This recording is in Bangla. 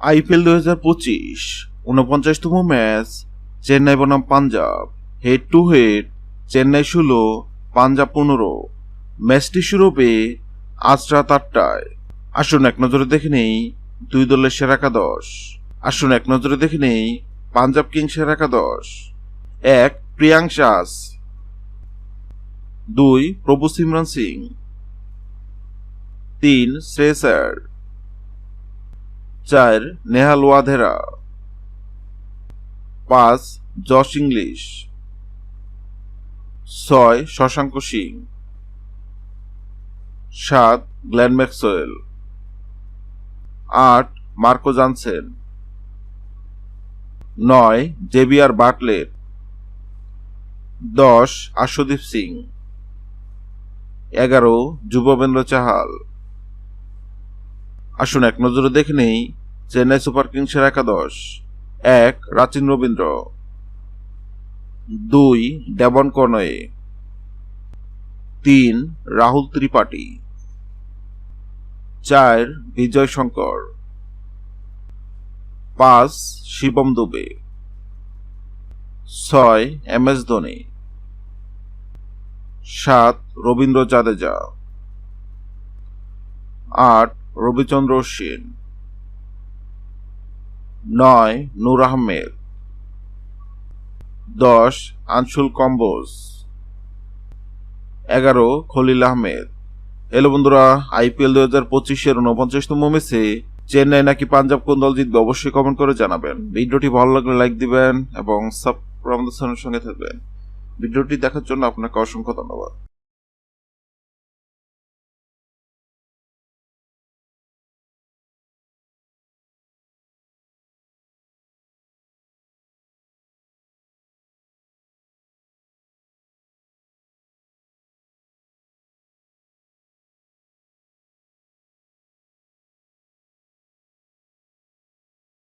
আইপিএল 2025 49তম ম্যাচ চেন্নাই বনাম Punjab. Head to head Chennai 16, Punjab 15। ম্যাচটি শুরু হবে আজ রাত 8টায়। আসুন এক নজরে দেখে নেই দুই দলের সেরা একাদশ। পাঞ্জাব কিংসের একাদশ। 1. প্রিয়াঙ্ক শাস। 2. Prabhsimran Singh. 3. Shreyas Iyer. 4. Nehal Wadhera. 5. Josh Inglis. 6. Shashank Singh. 7. Glenn Maxwell. 8. Marco Jansen. 9. Xavier Bartlett. 10. Arshdeep Singh. 11. Yuzvendra Chahal. আসুন এক নজরে দেখে নেই চেন্নাই সুপার কিংসের একাদশ। 1. রাচিন রবীন্দ্র। 2. Devon Conway. 3. রাহুল ত্রিপাঠী। 4. বিজয় শঙ্কর। 5. শিবম দুবে। 6. এম.এস. ধোনি। 7. রবীন্দ্র জাদেজা। 8. রবিচন্দ্র অশ্বিন। 9. নূর আহমেদ। 10. আনশুল কম্বোজ। 11. খলিল আহমেদ। হ্যালো বন্ধুরা, আইপিএল 2025-এর 49তম ম্যাচে চেন্নাই নাকি পাঞ্জাব কোন দল জিতবে অবশ্যই কমেন্ট করে জানাবেন। ভিডিওটি ভালো লাগলে লাইক দিবেন এবং সাবস্ক্রাইব আমাদের চ্যানেলের সঙ্গে থাকবেন। ভিডিওটি দেখার জন্য আপনাকে অসংখ্য ধন্যবাদ।